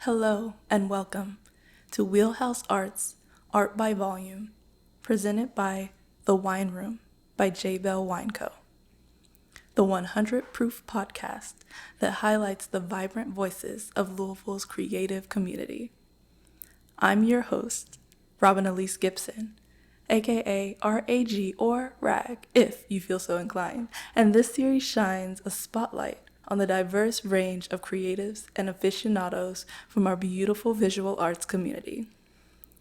Hello and welcome to Wheelhouse Arts, Art by Volume, presented by The Wine Room by JBell Wine Co., the 100 proof podcast that highlights the vibrant voices of Louisville's creative community. I'm your host, Robin Elise Gibson, aka RAG or RAG, if you feel so inclined, and this series shines a spotlight on the diverse range of creatives and aficionados from our beautiful visual arts community.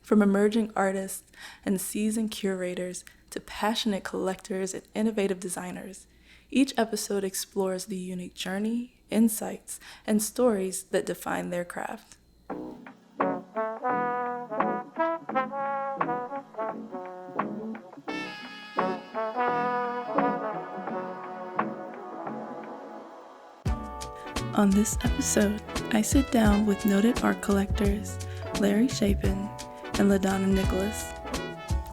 From emerging artists and seasoned curators to passionate collectors and innovative designers, each episode explores the unique journey, insights, and stories that define their craft. On this episode, I sit down with noted art collectors Larry Shapin and Ladonna Nicolas.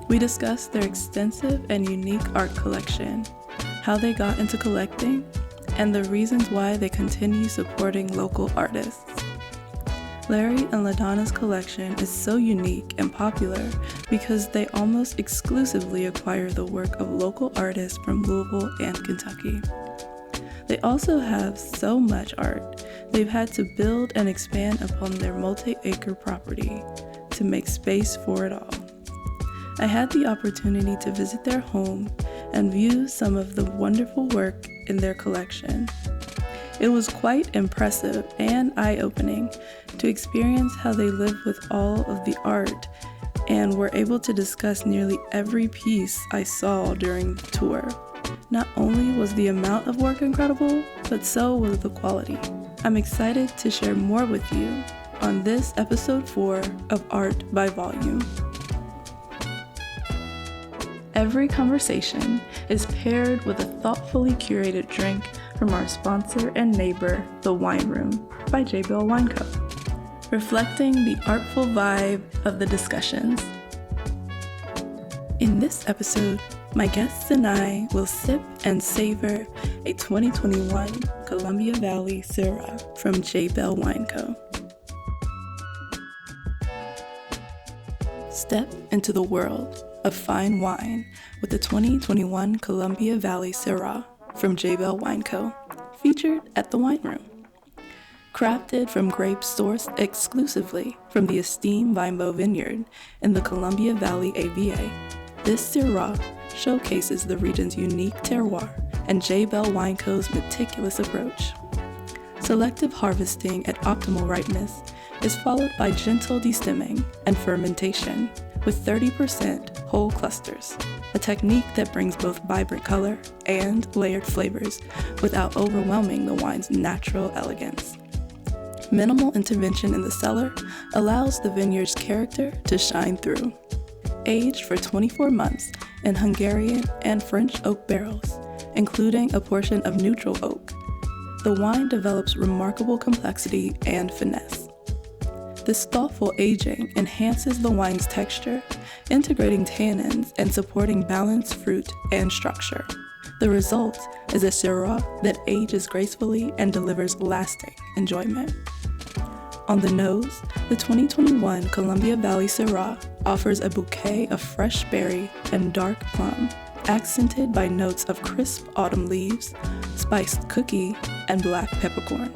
We discuss their extensive and unique art collection, how they got into collecting, and the reasons why they continue supporting local artists. Larry and Ladonna's collection is so unique and popular because they almost exclusively acquire the work of local artists from Louisville and Kentucky. They also have so much art, they've had to build and expand upon their multi-acre property to make space for it all. I had the opportunity to visit their home and view some of the wonderful work in their collection. It was quite impressive and eye-opening to experience how they live with all of the art and were able to discuss nearly every piece I saw during the tour. Not only was the amount of work incredible, but so was the quality. I'm excited to share more with you on this episode 4 of Art by Volume. Every conversation is paired with a thoughtfully curated drink from our sponsor and neighbor, The Wine Room by JBell Wine Co., reflecting the artful vibe of the discussions. In this episode, my guests and I will sip and savor a 2021 Columbia Valley Syrah from JBell Wine Co. Step into the world of fine wine with the 2021 Columbia Valley Syrah from JBell Wine Co., featured at the Wine Room. Crafted from grapes sourced exclusively from the esteemed Vinebow Vineyard in the Columbia Valley ABA, this Syrah showcases the region's unique terroir and JBell Wine Co.'s meticulous approach. Selective harvesting at optimal ripeness is followed by gentle destemming and fermentation with 30% whole clusters, a technique that brings both vibrant color and layered flavors without overwhelming the wine's natural elegance. Minimal intervention in the cellar allows the vineyard's character to shine through. Aged for 24 months in Hungarian and French oak barrels, including a portion of neutral oak, the wine develops remarkable complexity and finesse. This thoughtful aging enhances the wine's texture, integrating tannins and supporting balanced fruit and structure. The result is a Syrah that ages gracefully and delivers lasting enjoyment. On the nose, the 2021 Columbia Valley Syrah offers a bouquet of fresh berry and dark plum, accented by notes of crisp autumn leaves, spiced cookie, and black peppercorn.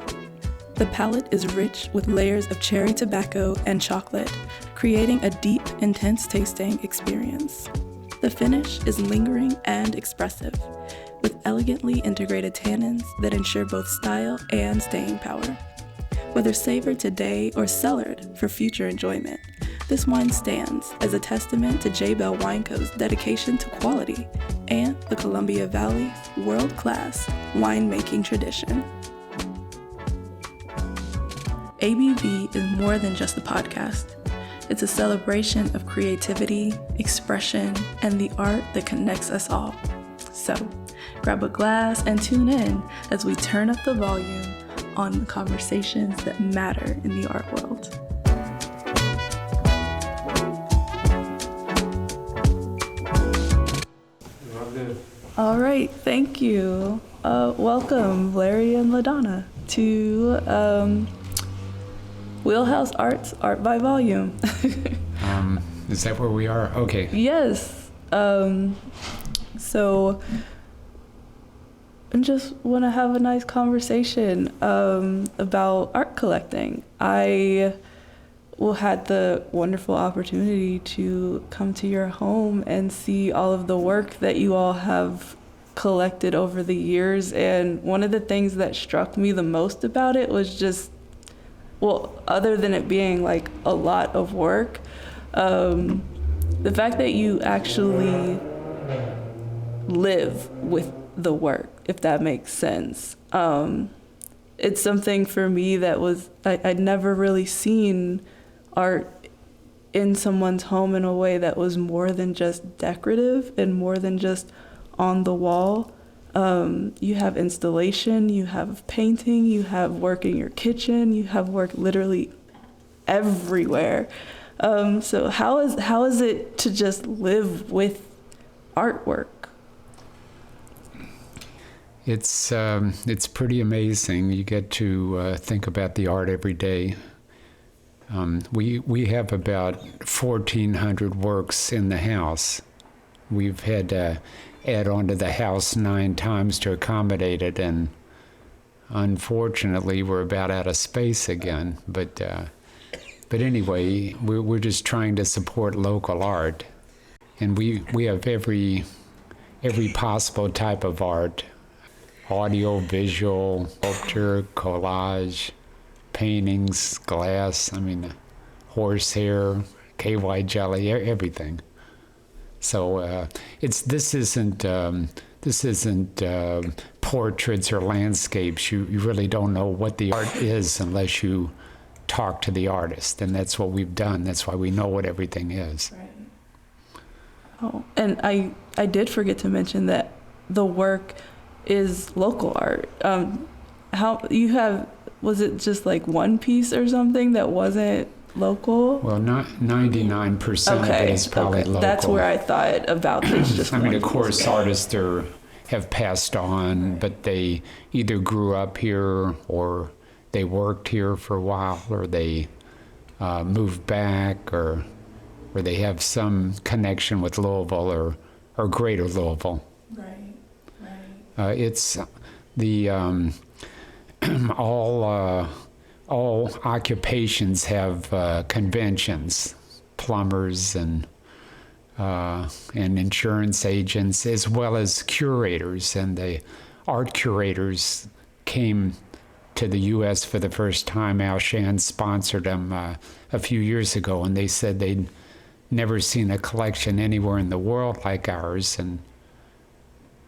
The palate is rich with layers of cherry tobacco and chocolate, creating a deep, intense tasting experience. The finish is lingering and expressive, with elegantly integrated tannins that ensure both style and staying power. Whether savored today or cellared for future enjoyment, this wine stands as a testament to JBell Wine Co.'s dedication to quality and the Columbia Valley's world-class winemaking tradition. ABV is more than just a podcast. It's a celebration of creativity, expression, and the art that connects us all. So, grab a glass and tune in as we turn up the volume on the conversations that matter in the art world. All right, thank you. Welcome, Larry and Ladonna, to Wheelhouse Arts, art by volume. Is that where we are? Okay. Yes. So I just want to have a nice conversation about art collecting. I had the wonderful opportunity to come to your home and see all of the work that you all have collected over the years. And one of the things that struck me the most about it was just, well, other than it being like a lot of work, the fact that you actually live with the work, if that makes sense. It's something for me that was, I'd never really seen art in someone's home in a way that was more than just decorative and more than just on the wall. You have installation, you have painting, you have work in your kitchen, you have work literally everywhere. So how is it to just live with artwork? It's pretty amazing. You get to think about the art every day. We have about 1,400 works in the house. We've had to add on to the house 9 times to accommodate it, and unfortunately we're about out of space again. But anyway, we're just trying to support local art, and we have every possible type of art: audio, visual, sculpture, collage, paintings, glass, horsehair, KY jelly, everything. So this isn't portraits or landscapes. You really don't know what the art is unless you talk to the artist, and that's what we've done. That's why we know what everything is. Right. Oh, and I did forget to mention that the work is local art. Was it just like one piece or something that wasn't local? Well, not 99% of it is probably local. That's where I thought about this. Just of course, artists have passed on, but they either grew up here or they worked here for a while, or they moved back, or they have some connection with Louisville or Greater Louisville. Right. It's the all occupations have conventions, plumbers and insurance agents, as well as curators. And the art curators came to the U.S. for the first time. Al Shan sponsored them a few years ago, and they said they'd never seen a collection anywhere in the world like ours. And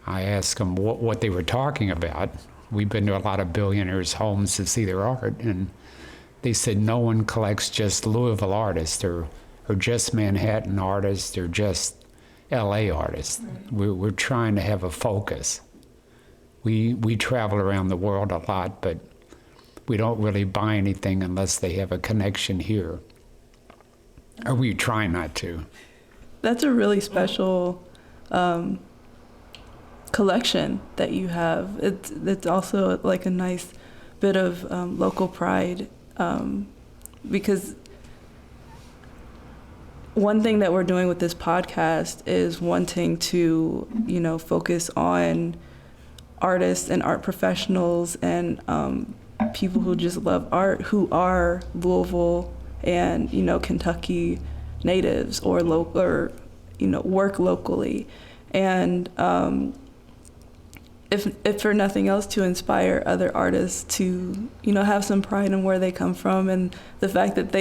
I asked them what they were talking about. We've been to a lot of billionaires' homes to see their art, and they said no one collects just Louisville artists or just Manhattan artists or just LA artists. Right. We're trying to have a focus. We travel around the world a lot, but we don't really buy anything unless they have a connection here. Or we try not to. That's a really special collection that you have. It's also like a nice bit of local pride, because one thing that we're doing with this podcast is wanting to, focus on artists and art professionals and people who just love art, who are Louisville and Kentucky natives or work locally, and if for nothing else, to inspire other artists to have some pride in where they come from and the fact that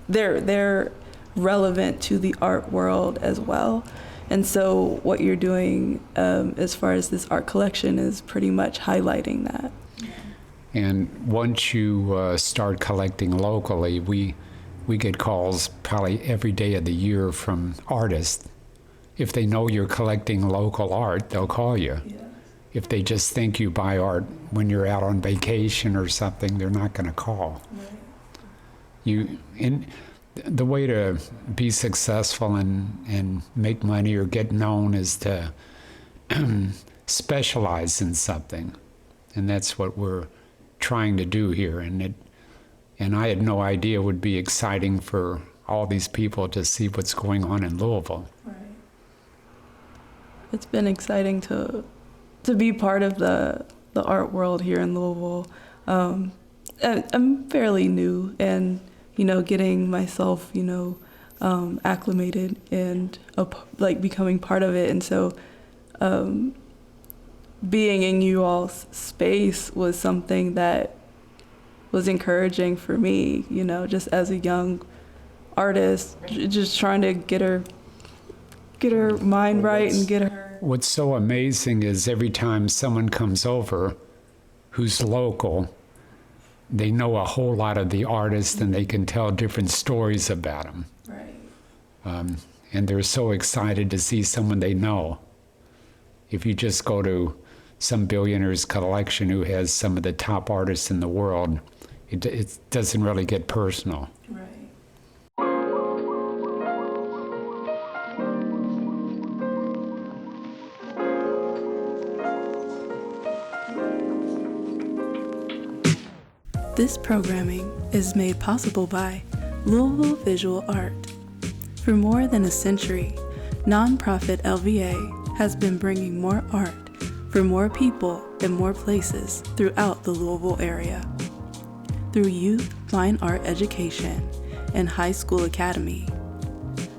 they're relevant to the art world as well. And so what you're doing as far as this art collection is pretty much highlighting that. And once you start collecting locally, we get calls probably every day of the year from artists. If they know you're collecting local art, they'll call you. Yeah. If they just think you buy art when you're out on vacation or something, they're not going to call. Right. The way to be successful and make money or get known is to specialize in something. And that's what we're trying to do here. And And I had no idea it would be exciting for all these people to see what's going on in Louisville. Right. It's been exciting to be part of the art world here in Louisville. I'm fairly new, and getting myself acclimated and becoming part of it, and so being in you all's space was something that was encouraging for me, just as a young artist, just trying to get her mind right and get her. What's so amazing is every time someone comes over who's local, they know a whole lot of the artist and they can tell different stories about them. Right. And they're so excited to see someone they know. If you just go to some billionaire's collection who has some of the top artists in the world, it doesn't really get personal. Right. This programming is made possible by Louisville Visual Art. For more than a century, nonprofit LVA has been bringing more art for more people in more places throughout the Louisville area. Through youth fine art education and high school academy,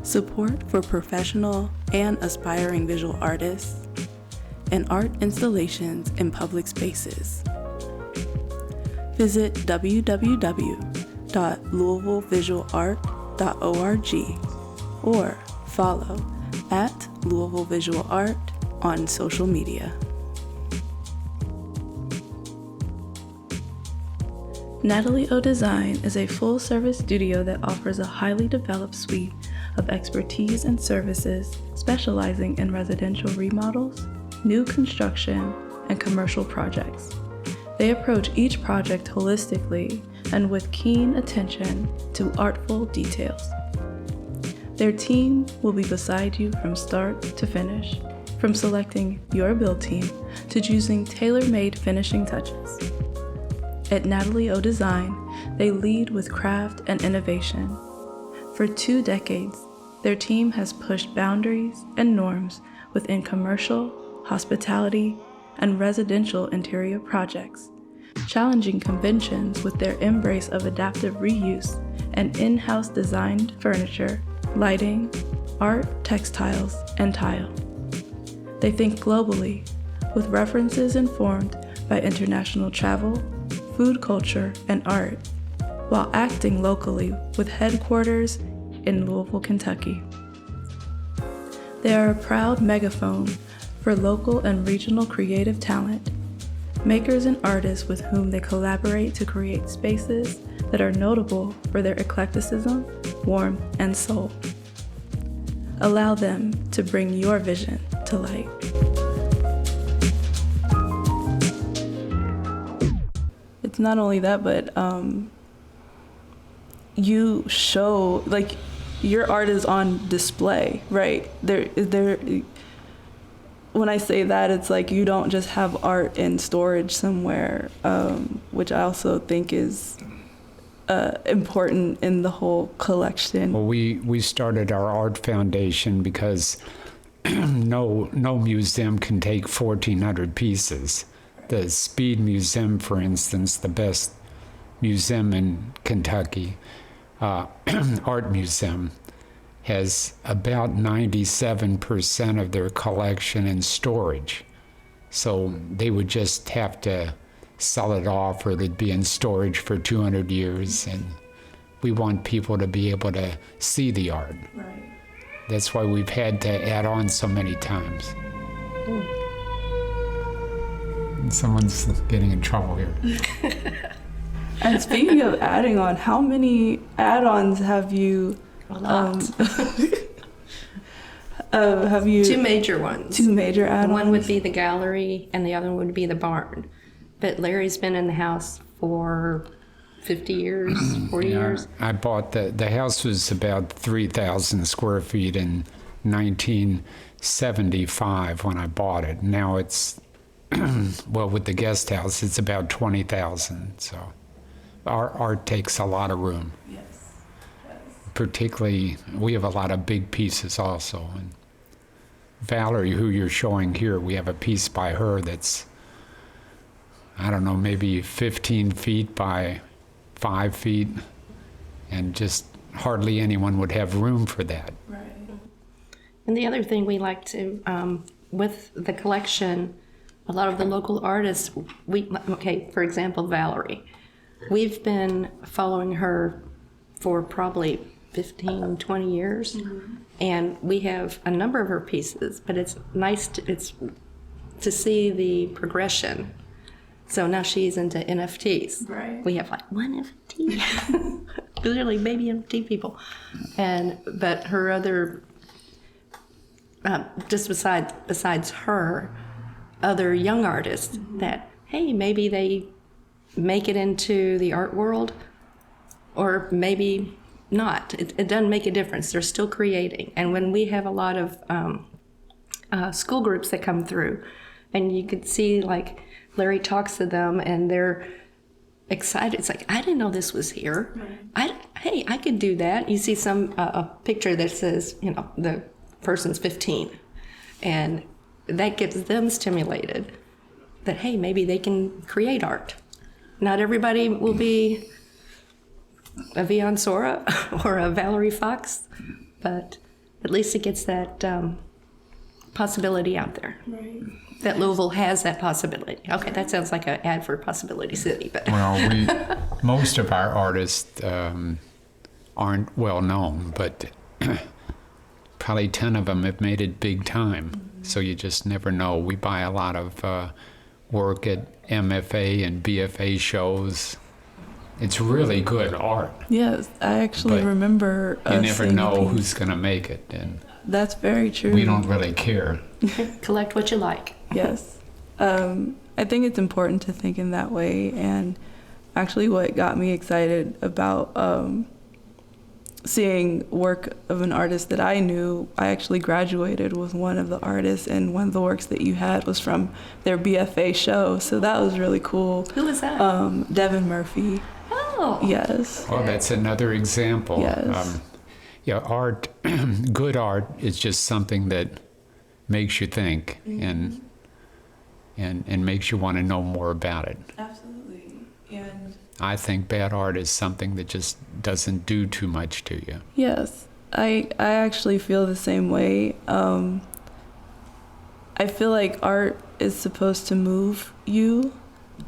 support for professional and aspiring visual artists, and art installations in public spaces. Visit www.louisvillevisualart.org or follow at Louisville Visual Art on social media. Natalie O Design is a full-service studio that offers a highly developed suite of expertise and services specializing in residential remodels, new construction, and commercial projects. They approach each project holistically and with keen attention to artful details. Their team will be beside you from start to finish, from selecting your build team to choosing tailor-made finishing touches. At Natalie O Design, they lead with craft and innovation. For 2 decades, their team has pushed boundaries and norms within commercial, hospitality, and residential interior projects, challenging conventions with their embrace of adaptive reuse and in-house designed furniture, lighting, art, textiles, and tile. They think globally, with references informed by international travel, food culture, and art, while acting locally with headquarters in Louisville, Kentucky. They are a proud megaphone for local and regional creative talent, makers and artists with whom they collaborate to create spaces that are notable for their eclecticism, warmth, and soul. Allow them to bring your vision to light. It's not only that, but you show, your art is on display, right? When I say that, it's like you don't just have art in storage somewhere, which I also think is important in the whole collection. Well, we started our art foundation because no museum can take 1,400 pieces. The Speed Museum, for instance, the best museum in Kentucky, art museum, has about 97% of their collection in storage. So they would just have to sell it off, or they'd be in storage for 200 years. And we want people to be able to see the art. Right. That's why we've had to add on so many times. Someone's getting in trouble here. And speaking of adding on, how many add-ons have you? A lot. Have you? 2 major ones. 2 major add-ons. One would be the gallery, and the other one would be the barn. But Larry's been in the house for 50 years, 40 years. I bought the house was about 3,000 square feet in 1975 when I bought it. Now it's, well, with the guest house, it's about 20,000. So our art takes a lot of room. Yes. Particularly, we have a lot of big pieces also. And Valerie, who you're showing here, we have a piece by her that's, I don't know, maybe 15 feet by 5 feet, and just hardly anyone would have room for that. Right. And the other thing we like to, with the collection, a lot of the local artists, for example, Valerie, we've been following her for probably 15, 20 years, and we have a number of her pieces, but it's nice to see the progression. So now she's into NFTs. Right. We have like one NFT, literally baby NFT people, but her other, just besides her, other young artists that, hey, maybe they make it into the art world, or maybe not. It doesn't make a difference. They're still creating. And when we have a lot of school groups that come through, and you could see, like, Larry talks to them and they're excited. It's like, I didn't know this was here. Hey, I could do that. You see a picture that says, the person's 15, and that gets them stimulated that, hey, maybe they can create art. Not everybody will be a Vion Sora or a Valerie Fox, but at least it gets that possibility out there. Right. That Louisville has that possibility. Okay, that sounds like an ad for Possibility City, but Well, most of our artists aren't well known, but probably 10 of them have made it big time. So you just never know. We buy a lot of work at MFA and BFA shows. It's really good art. Yes, I actually But remember. You never seeing a know piece. who's going to make it, and That's very true. we don't really care. collect what you like. Yes. I think it's important to think in that way. And actually what got me excited about seeing work of an artist that I knew, I actually graduated with one of the artists, and one of the works that you had was from their BFA show. So that was really cool. Who was that? Devin Murphy. Oh. Yes. Well, that's another example. Yes. Art, good art is just something that makes you think and makes you want to know more about it. Absolutely. And I think bad art is something that just doesn't do too much to you. yes, I actually feel the same way. I feel like art is supposed to move you,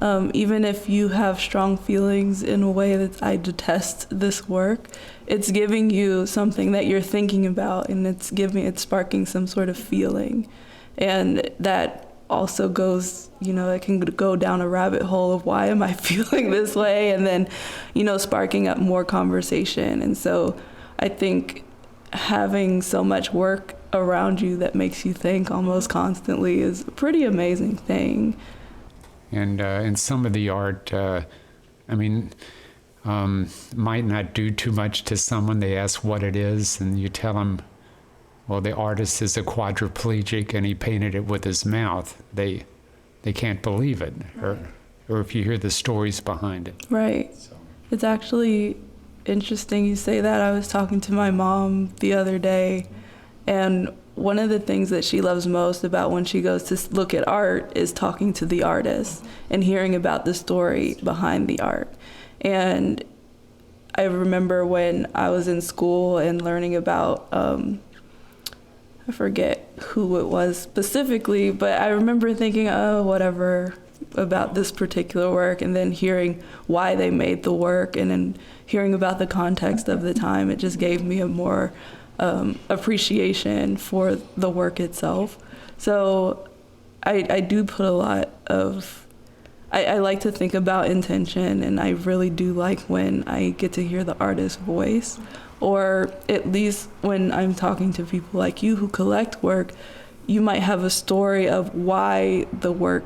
even if you have strong feelings in a way that I detest this work. It's giving you something that you're thinking about, and it's sparking some sort of feeling, and that also goes, it can go down a rabbit hole of why am I feeling this way, and then, sparking up more conversation. And so I think having so much work around you that makes you think almost constantly is a pretty amazing thing. And some of the art, might not do too much to someone. They ask what it is, and you tell them, well, the artist is a quadriplegic and he painted it with his mouth. They can't believe it, or if you hear the stories behind it. Right. So. It's actually interesting you say that. I was talking to my mom the other day, and one of the things that she loves most about when she goes to look at art is talking to the artist and hearing about the story behind the art. And I remember when I was in school and learning about, I forget who it was specifically, but I remember thinking, oh, whatever, about this particular work, and then hearing why they made the work, and then hearing about the context of the time. It just gave me a more appreciation for the work itself. So I do put a lot of, I like to think about intention, and I really do like when I get to hear the artist's voice, or at least when I'm talking to people like you who collect work, you might have a story of why the work,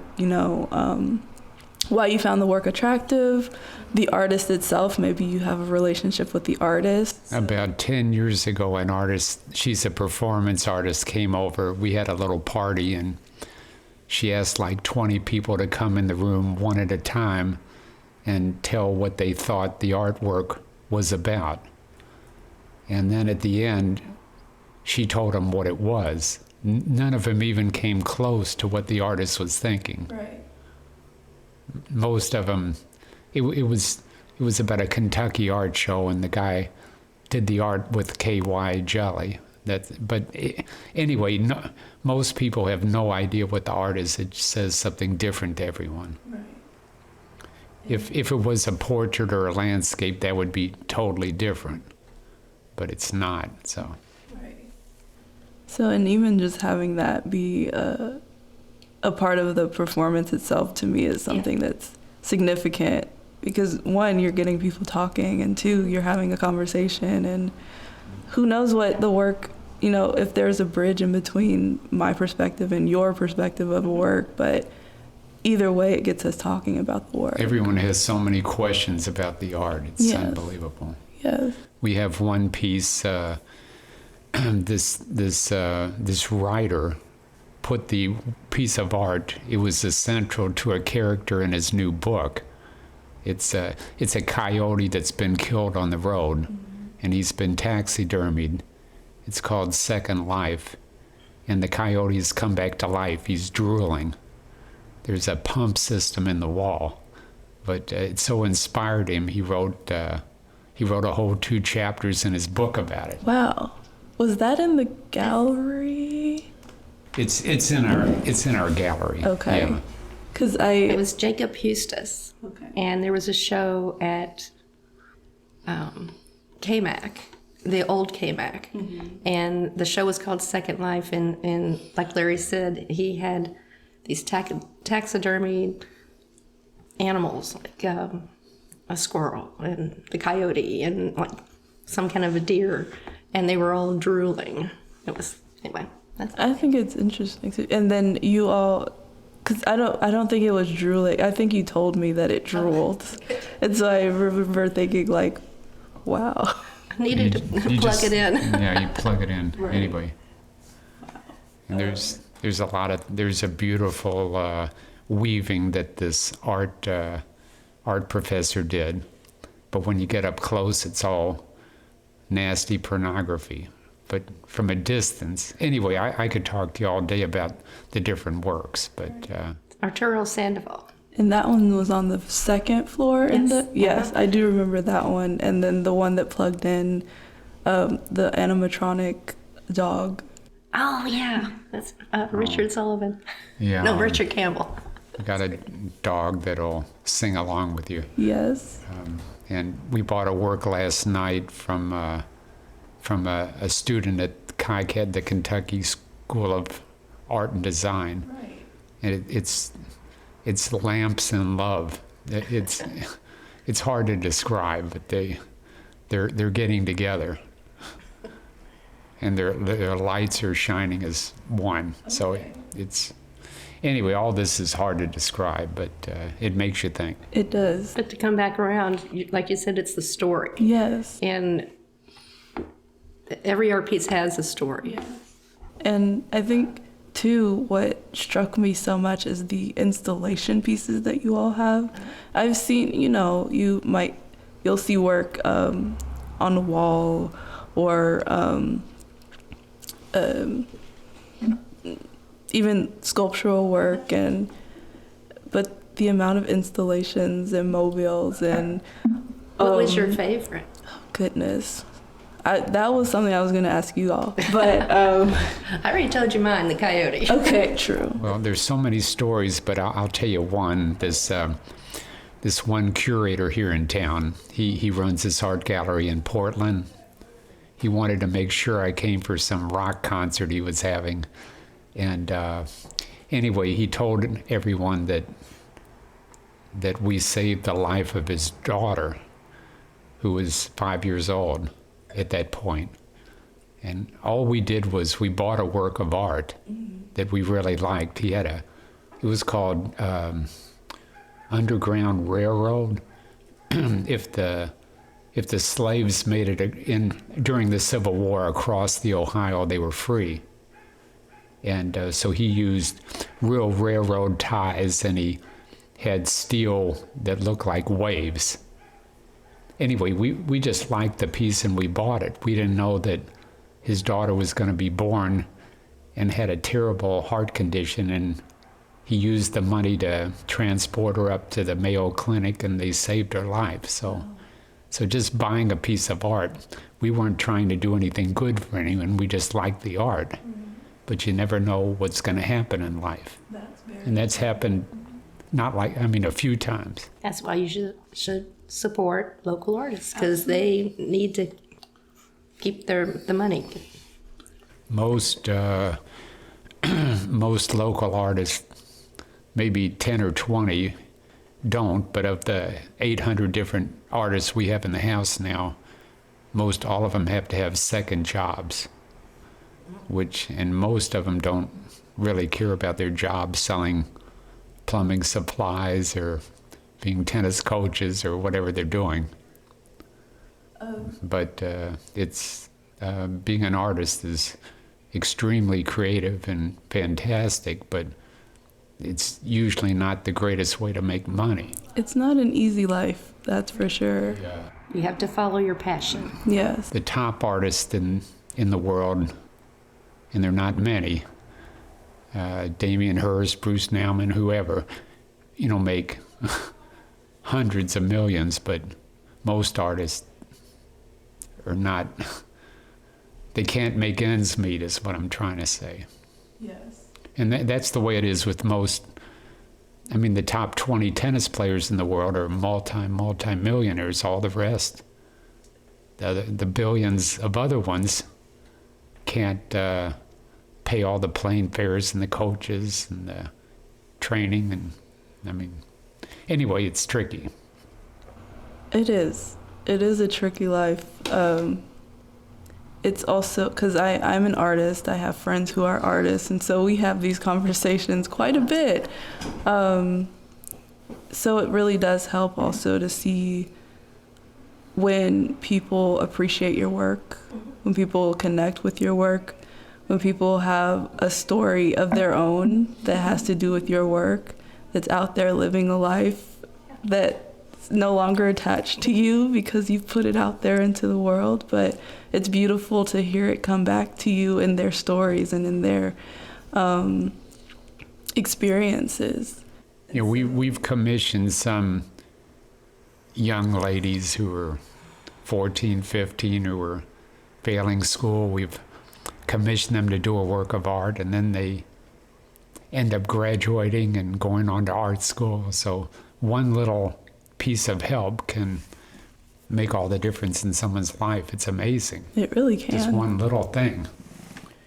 why you found the work attractive, the artist itself, maybe you have a relationship with the artist. About 10 years ago, an artist, she's a performance artist, came over. We had a little party, and she asked like 20 people to come in the room one at a time and tell what they thought the artwork was about. And then at the end, she told them what it was. None of them even came close to what the artist was thinking. Right. Most of them, it was about a Kentucky art show, and the guy did the art with KY jelly. Anyway, most people have no idea what the art is. It says something different to everyone. Right. If it was a portrait or a landscape, that would be totally different. But it's not, so. Right. So, and even just having that be a part of the performance itself, to me, is something that's significant, because one, you're getting people talking, and two, you're having a conversation, and who knows what the work, if there's a bridge in between my perspective and your perspective of a work, but either way, it gets us talking about the work. Everyone has so many questions about the art. It's Yes. unbelievable. Yes. We have one piece, this writer put the piece of art, it was central to a character in his new book. It's a coyote that's been killed on the road, and he's been taxidermied. It's called Second Life, and the coyote has come back to life. He's drooling. There's a pump system in the wall, but it so inspired him, he wrote a whole 2 chapters in his book about it. Wow. Was that in the gallery? It's in our gallery. Okay. Yeah. Because It was Jacob Hustis. Okay. And there was a show at KMAC, the old KMAC. And the show was called Second Life. And like Larry said, he had these taxidermied animals, like a squirrel and the coyote and like some kind of a deer. And they were all drooling. It was, anyway. I think it's interesting too. And then you all, because I don't think it was drooling. I think you told me that it drooled. And so I remember thinking like, wow. I needed to plug it in. Yeah, you plug it in. Right. Anyway. And there's a beautiful weaving that this art professor did. But when you get up close, it's all nasty pornography. But from a distance, anyway, I could talk to you all day about the different works, but Arturo Sandoval. And that one was on the second floor? Yes. Yes, I do remember that one. And then the one that plugged in the animatronic dog. Oh, yeah. That's Richard Sullivan. yeah, No, Richard Campbell. I got a dog that'll sing along with you. Yes. And we bought a work last night from a student at KICAD, the Kentucky School of Art and Design. Right. And it's lamps and love. It's hard to describe, but they're getting together, and their lights are shining as one. Okay. So it's anyway. All this is hard to describe, but it makes you think. It does. But to come back around, like you said, it's the story. Yes. And every art piece has a story. And I think, too, what struck me so much is the installation pieces that you all have. I've seen, you'll see work on the wall or even sculptural work, but the amount of installations and mobiles and What was your favorite? goodness. That was something I was going to ask you all, but I already told you mine, the coyote. okay, true. Well, there's so many stories, but I'll tell you one. This one curator here in town, he runs this art gallery in Portland. He wanted to make sure I came for some rock concert he was having. And anyway, he told everyone that we saved the life of his daughter, who was 5 years old at that point. And all we did was we bought a work of art that we really liked. It was called Underground Railroad. If the slaves made it in during the Civil War across the Ohio, they were free. And so he used real railroad ties, and he had steel that looked like waves. Anyway, we just liked the piece and we bought it. We didn't know that his daughter was going to be born and had a terrible heart condition, and he used the money to transport her up to the Mayo Clinic, and they saved her life. So just buying a piece of art, we weren't trying to do anything good for anyone. We just liked the art. Mm-hmm. But you never know what's going to happen in life. And that's happened, a few times. That's why you should support local artists, because they need to keep the money. Most local artists, maybe 10 or 20, don't, but of the 800 different artists we have in the house now, most all of them have to have second jobs, and most of them don't really care about their jobs selling plumbing supplies or being tennis coaches or whatever they're doing. But it's being an artist is extremely creative and fantastic, but it's usually not the greatest way to make money. It's not an easy life, that's for sure. Yeah. You have to follow your passion. Yes. The top artists in the world, and they're not many, Damien Hirst, Bruce Nauman, whoever, make hundreds of millions, but most artists are not, they can't make ends meet, is what I'm trying to say. Yes. And that's the way it is with most. The top 20 tennis players in the world are multi-millionaires. All the rest, the billions of other ones, can't pay all the plane fares and the coaches and the training. Anyway, it's tricky. It is. It is a tricky life. It's also because I'm an artist. I have friends who are artists, and so we have these conversations quite a bit. So it really does help also to see when people appreciate your work, when people connect with your work, when people have a story of their own that has to do with your work, that's out there living a life that's no longer attached to you because you've put it out there into the world. But it's beautiful to hear it come back to you in their stories and in their experiences. We've commissioned some young ladies who are 14, 15, who are failing school. We've commissioned them to do a work of art, and then they end up graduating and going on to art school. So one little piece of help can make all the difference in someone's life. It's amazing. It really can. Just one little thing.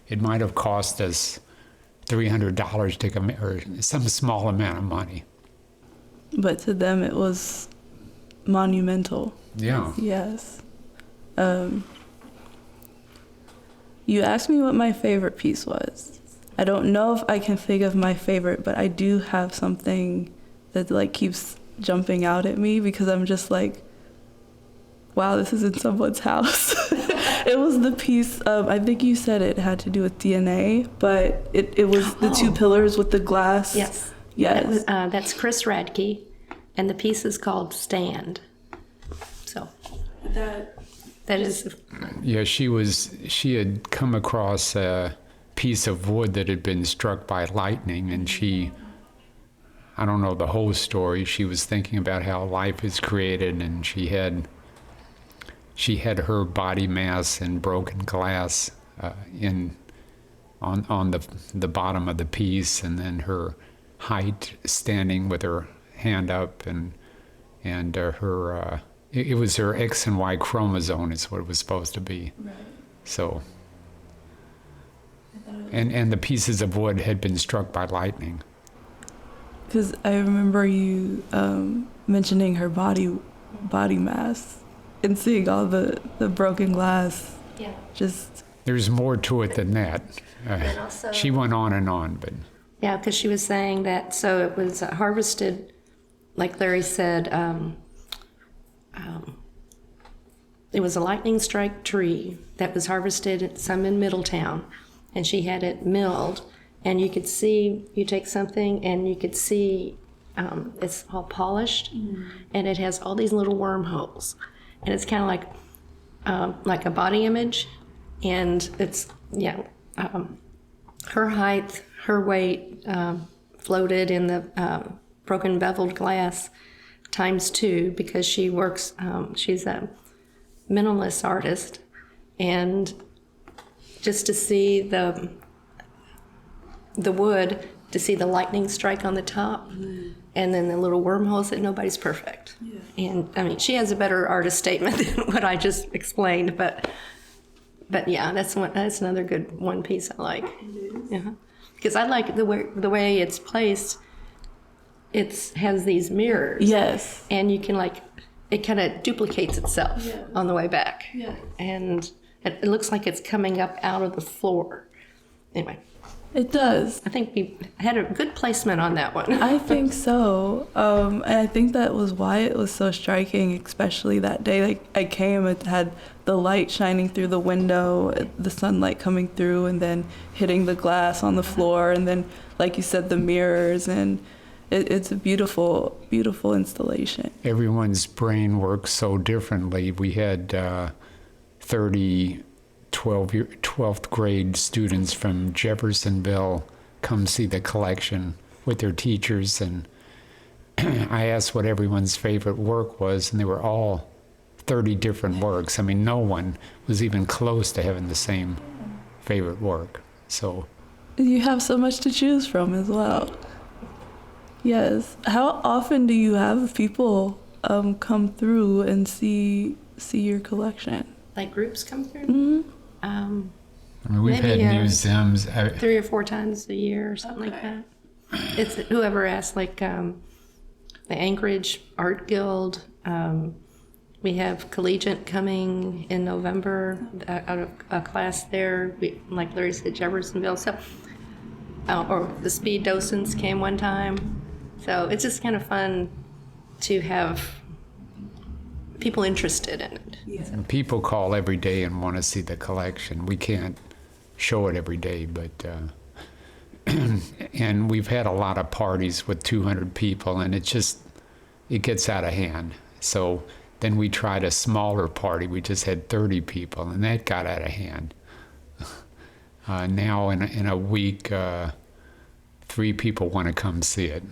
It might have cost us $300 to or some small amount of money. But to them, it was monumental. Yeah. Yes. You asked me what my favorite piece was. I don't know if I can think of my favorite, but I do have something that keeps jumping out at me because I'm just like, wow, this is in someone's house. It was the piece of, I think you said it had to do with DNA, but it was the two pillars with the glass. Yes. Yes. That's Chris Radke, and the piece is called Stand. So that is. Yeah, she had come across a piece of wood that had been struck by lightning, and I don't know the whole story. She was thinking about how life is created, and she had her body mass and broken glass on the bottom of the piece, and then her height standing with her hand up, and her it was her X and Y chromosome is what it was supposed to be. Right. So and the pieces of wood had been struck by lightning. Because I remember you mentioning her body mass and seeing all the broken glass. Yeah. Just. There's more to it than that. And also, she went on, but. Yeah, because she was saying that, so it was harvested, like Larry said, it was a lightning strike tree that was harvested, some in Middletown, and she had it milled, and you could see, you take something and you could see It's all polished, and it has all these little wormholes, and it's kind of like a body image, and it's her height, her weight, floated in the broken beveled glass ×2 because she works. She's a minimalist artist, and just to see the wood, to see the lightning strike on the top, and then the little wormholes, that nobody's perfect. Yeah. And I mean, she has a better artist statement than what I just explained, but yeah, that's another good one piece I like. Yeah, because I like the way it's placed. It has these mirrors. Yes. And you can it kind of duplicates itself on the way back. Yeah. And it looks like it's coming up out of the floor. Anyway. It does. I think we had a good placement on that one. I think so. And I think that was why it was so striking, especially that day. Like, I came, it had the light shining through the window, the sunlight coming through, and then hitting the glass on the floor, and then, like you said, the mirrors, and it's a beautiful, beautiful installation. Everyone's brain works so differently. We had 30 12th grade students from Jeffersonville come see the collection with their teachers, and I asked what everyone's favorite work was, and they were all 30 different works. I mean, no one was even close to having the same favorite work. So you have so much to choose from as well. Yes. How often do you have people come through and see your collection? Like groups come through? Mm-hmm. I mean, we've had museums 3 or 4 times a year or something like that. It's whoever asks, like the Anchorage Art Guild. We have Collegiate coming in November out of a class there. Like Larry said, Jeffersonville. So, or the Speed Docents came one time. So it's just kind of fun to have people interested in it. Yeah. And people call every day and want to see the collection. We can't show it every day, but and we've had a lot of parties with 200 people, and it gets out of hand. So then we tried a smaller party. We just had 30 people, and that got out of hand. Now in a week, 3 people want to come see it.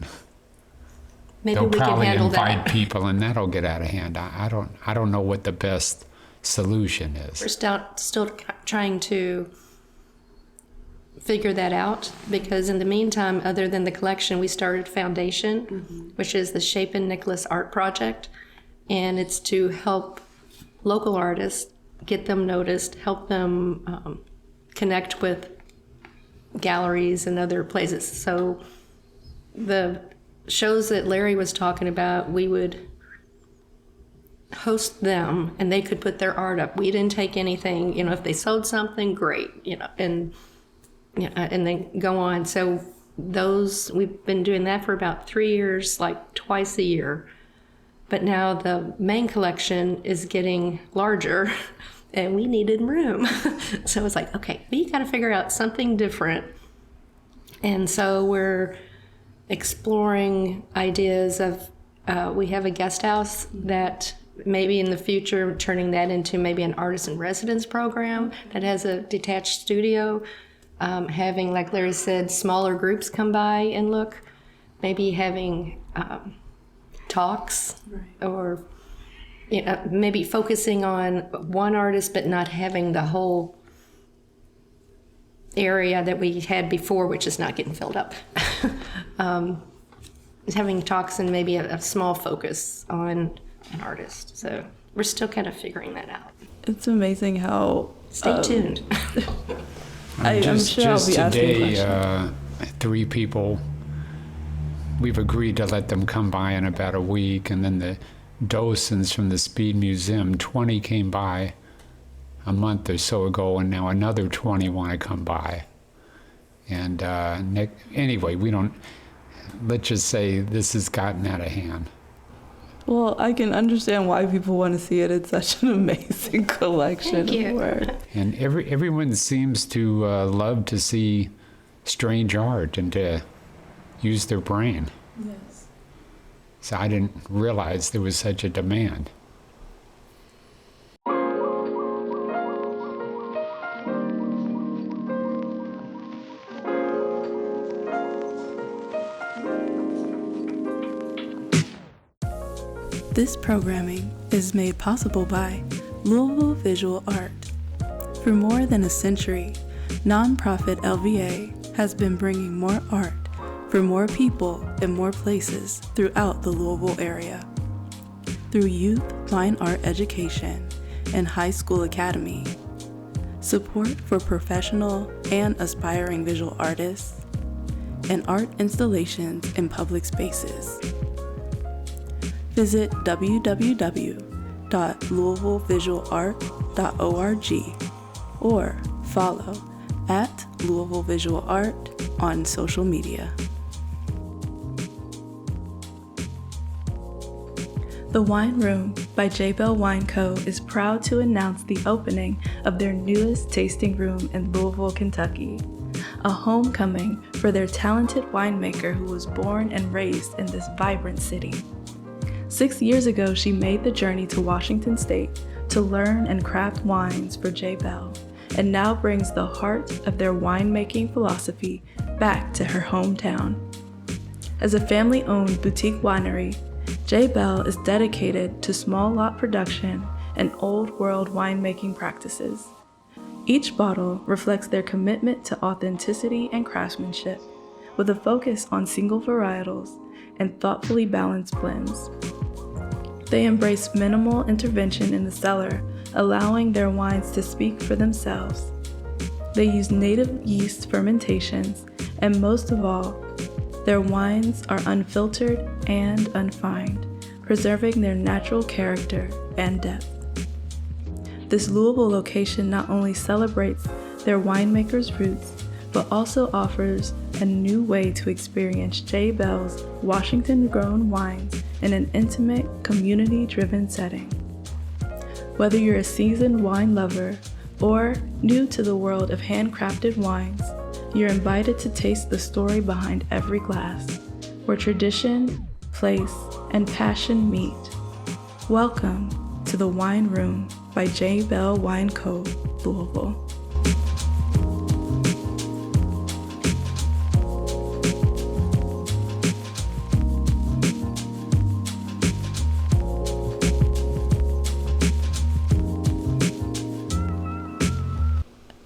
Maybe They'll we can probably handle invite that. people, and that'll get out of hand. I don't know what the best solution is. We're still trying to figure that out, because in the meantime, other than the collection, we started Foundation, which is the Shapin Nicolas Art Project, and it's to help local artists, get them noticed, help them connect with galleries and other places. So the shows that Larry was talking about, we would host them and they could put their art up. We didn't take anything, if they sold something, great, and then go on. So we've been doing that for about 3 years, like twice a year. But now the main collection is getting larger and we needed room. So it's like, okay, we got to figure out something different. And so we're exploring ideas of, we have a guest house that maybe in the future turning that into maybe an artist in residence program that has a detached studio, having, like Larry said, smaller groups come by and look, maybe having talks, or maybe focusing on one artist but not having the whole area that we had before, which is not getting filled up. Having talks and maybe a small focus on an artist. So we're still kind of figuring that out. It's amazing how... Stay tuned. I'm sure I'll be asking questions. 3 people, we've agreed to let them come by in about a week, and then the docents from the Speed Museum, 20 came by a month or so ago, and now another 20 want to come by. And anyway, let's just say this has gotten out of hand. Well, I can understand why people want to see it. It's such an amazing collection of work. And everyone seems to love to see strange art and to use their brain. Yes. So I didn't realize there was such a demand. This programming is made possible by Louisville Visual Art. For more than a century, nonprofit LVA has been bringing more art for more people in more places throughout the Louisville area. Through youth fine art education and high school academy, support for professional and aspiring visual artists, and art installations in public spaces. Visit www.louisvillevisualart.org or follow at Louisville Visual Art on social media. The Wine Room by JBell Wine Co. is proud to announce the opening of their newest tasting room in Louisville, Kentucky, a homecoming for their talented winemaker who was born and raised in this vibrant city. 6 years ago, she made the journey to Washington State to learn and craft wines for JBell, and now brings the heart of their winemaking philosophy back to her hometown. As a family-owned boutique winery, JBell is dedicated to small lot production and old world winemaking practices. Each bottle reflects their commitment to authenticity and craftsmanship, with a focus on single varietals and thoughtfully balanced blends. They embrace minimal intervention in the cellar, allowing their wines to speak for themselves. They use native yeast fermentations, and most of all, their wines are unfiltered and unfined, preserving their natural character and depth. This Louisville location not only celebrates their winemakers' roots, but also offers a new way to experience JBell's Washington-grown wines in an intimate, community-driven setting. Whether you're a seasoned wine lover or new to the world of handcrafted wines, you're invited to taste the story behind every glass, where tradition, place, and passion meet. Welcome to the Wine Room by JBell Wine Co., Louisville.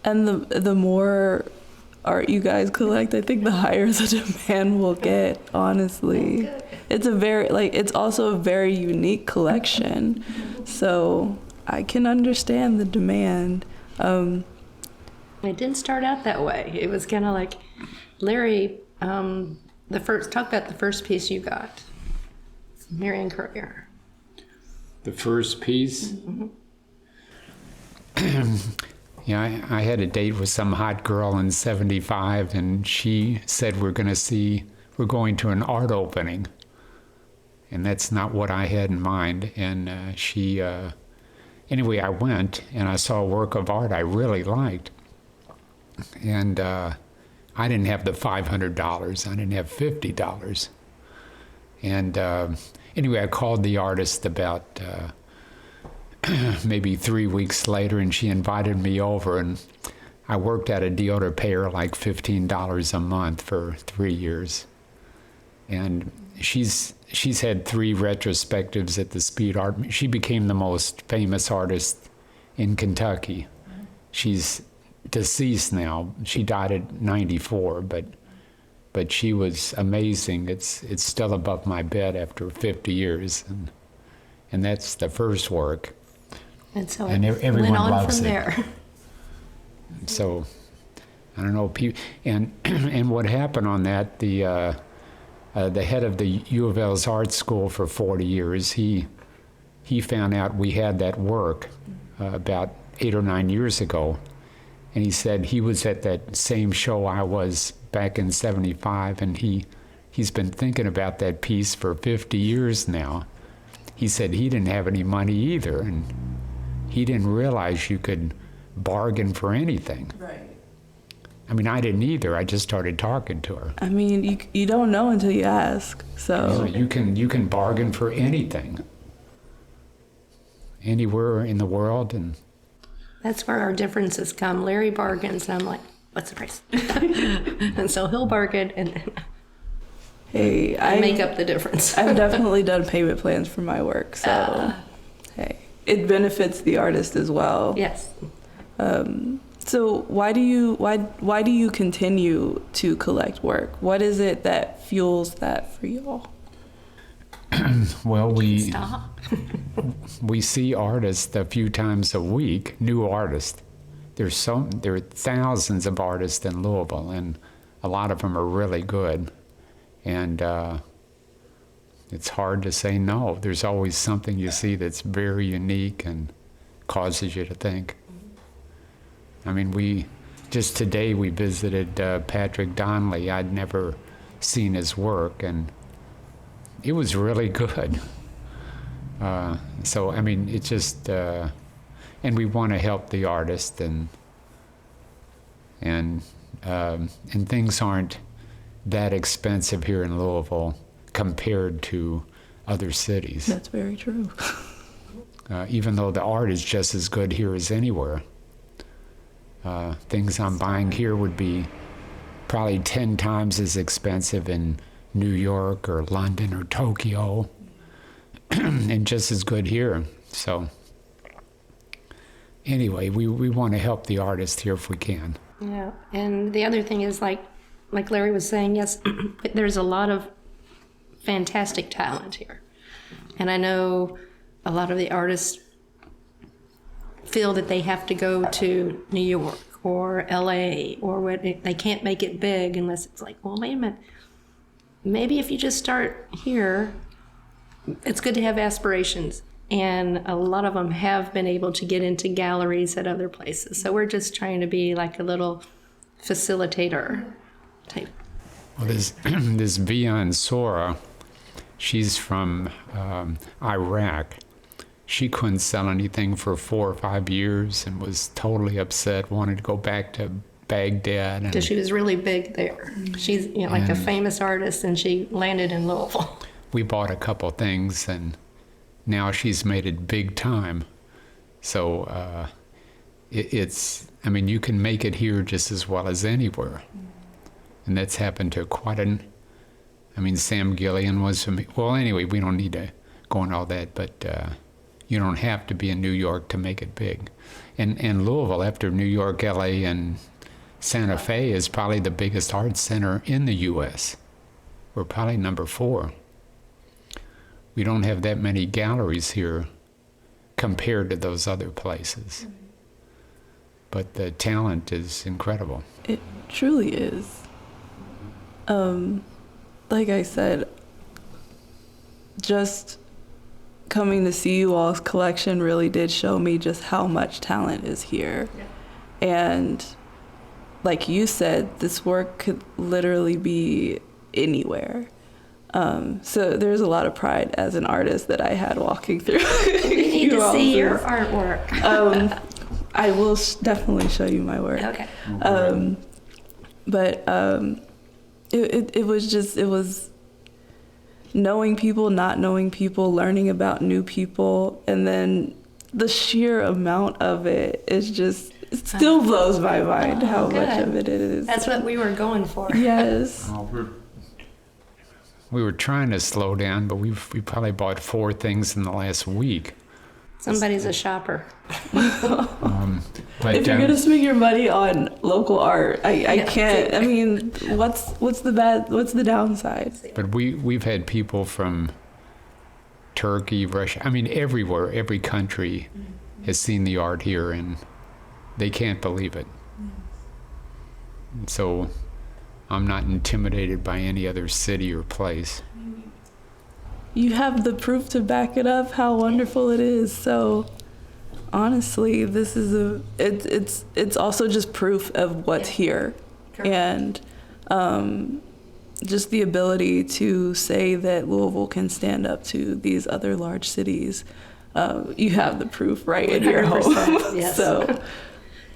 And the more art you guys collect, I think the higher the demand will get, honestly. It's also a very unique collection. So I can understand the demand. It didn't start out that way. It was kind of like, Larry, talk about the first piece you got. Marion Courier. The first piece? Mm-hmm. Yeah, I had a date with some hot girl in '75, and she said we're going to an art opening. And that's not what I had in mind. And anyway, I went, and I saw a work of art I really liked. And I didn't have the $500. I didn't have $50. And anyway, I called the artist about maybe 3 weeks later, and she invited me over, and I worked out a deal to pay her like $15 a month for 3 years. And she's had 3 retrospectives at the Speed Art. She became the most famous artist in Kentucky. She's deceased now. She died at 94, but she was amazing. It's still above my bed after 50 years, and that's the first work. And so everyone went on loves from it. there. So I don't know, and what happened on that? The head of the U of L's art school for 40 years, he found out we had that work about 8 or 9 years ago, and he said he was at that same show I was back in '75, and he's been thinking about that piece for 50 years now. He said he didn't have any money either, and he didn't realize you could bargain for anything. Right. I mean, I didn't either. I just started talking to her. I mean, you don't know until you ask. So You can bargain for anything, anywhere in the world, and That's where our differences come. Larry bargains, and I'm like, what's the price? And so he'll bargain, and then hey, I make up the difference. I've definitely done payment plans for my work, so hey, it benefits the artist as well. Yes. So why do you continue to collect work? What is it that fuels that for y'all? well, Stop. we see artists a few times a week, new artists. There are thousands of artists in Louisville, and a lot of them are really good. And it's hard to say no. There's always something you see that's very unique and causes you to think. I mean, just today we visited Patrick Donnelly. I'd never seen his work, and it was really good. So, I mean, it's just, and we want to help the artist, and things aren't that expensive here in Louisville compared to other cities. That's very true. Even though the art is just as good here as anywhere. Things I'm buying here would be probably 10 times as expensive in New York or London or Tokyo, and just as good here. So anyway, we want to help the artist here if we can. Yeah, and the other thing is like Larry was saying, yes, there's a lot of fantastic talent here. And I know a lot of the artists feel that they have to go to New York or LA, or what, they can't make it big unless it's like, well, wait a minute. Maybe if you just start here, it's good to have aspirations. And a lot of them have been able to get into galleries at other places. So we're just trying to be like a little facilitator type. Well, this Vian Sora, she's from Iraq. She couldn't sell anything for 4 or 5 years and was totally upset, wanted to go back to Baghdad. Because she was really big there. She's like a famous artist, and she landed in Louisville. We bought a couple things, and now she's made it big time. So I mean, you can make it here just as well as anywhere. And that's happened to I mean, Sam Gillian was from, well, anyway, we don't need to go on all that, but you don't have to be in New York to make it big. And Louisville, after New York, LA, and Santa Fe, is probably the biggest art center in the U.S. We're probably number 4. We don't have that many galleries here compared to those other places. But the talent is incredible. It truly is. Like I said, just coming to see you all's collection really did show me just how much talent is here. Yeah. And like you said, this work could literally be anywhere. So there's a lot of pride as an artist that I had walking through. We need to see your artwork. I will definitely show you my work. Okay. But it was knowing people, not knowing people, learning about new people, and then the sheer amount of it is just, it still blows my mind how much of it is. That's what we were going for. Yes. We were trying to slow down, but we probably bought 4 things in the last week. Somebody's a shopper. But if you're gonna spend your money on local art, I can't. I mean, what's the downside? But we've had people from Turkey, Russia. I mean, everywhere, every country has seen the art here, and they can't believe it. And so I'm not intimidated by any other city or place. You have the proof to back it up, how wonderful it is. So honestly, this is it's also just proof of what's here. Correct. And just the ability to say that Louisville can stand up to these other large cities. You have the proof right in your home. Yes. So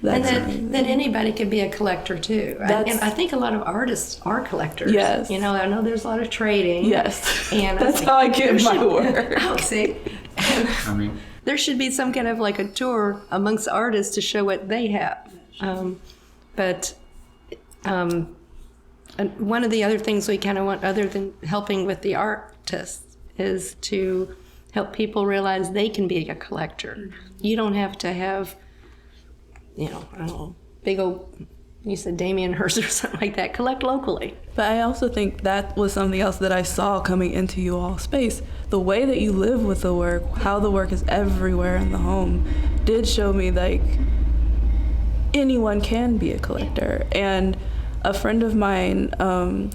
That's and amazing. that anybody can be a collector too. And I think a lot of artists are collectors. Yes. You know, I know there's a lot of trading. Yes. And that's how I get my work. Oh, see. I mean, There should be some kind of like a tour amongst artists to show what they have. And one of the other things we kind of want, other than helping with the artists, is to help people realize they can be a collector. You don't have to have, I don't know, big old, you said Damien Hirst or something like that. Collect locally. But I also think that was something else that I saw coming into you all space. The way that you live with the work, how the work is everywhere in the home, did show me like anyone can be a collector. And a friend of mine,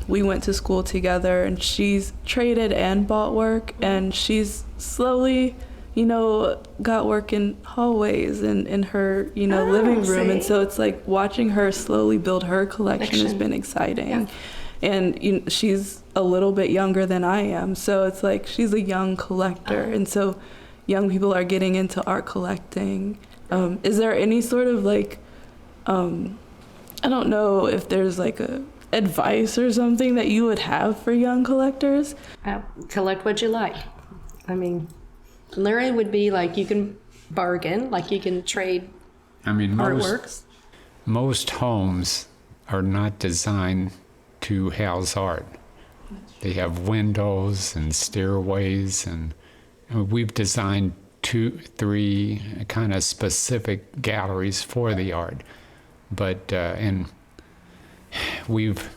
we went to school together, and she's traded and bought work, and she's slowly, got work in hallways and in her, living room. See? And so it's like watching her slowly build her collection has been exciting. Yeah. And she's a little bit younger than I am, so it's like she's a young collector. And so young people are getting into art collecting. Is there any sort of like, I don't know if there's like a advice or something that you would have for young collectors? Collect what you like. I mean, Larry would be like, you can bargain, like you can trade artworks. Most homes are not designed to house art. They have windows and stairways, and we've designed 2, 3 kind of specific galleries for the art. But and we've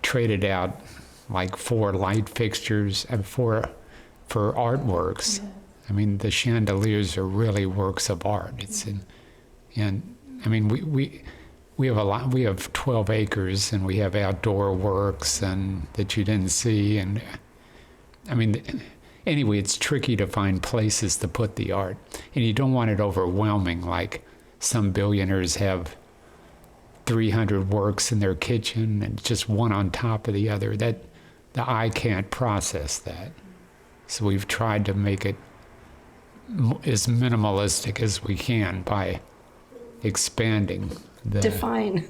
traded out like 4 light fixtures and for artworks. Yeah. I mean, the chandeliers are really works of art. And I mean, we have a lot. We have 12 acres, and we have outdoor works and that you didn't see. And I mean, anyway, it's tricky to find places to put the art, and you don't want it overwhelming. Like some billionaires have 300 works in their kitchen and just one on top of the other. That the eye can't process that. So we've tried to make it as minimalistic as we can by expanding the... Define.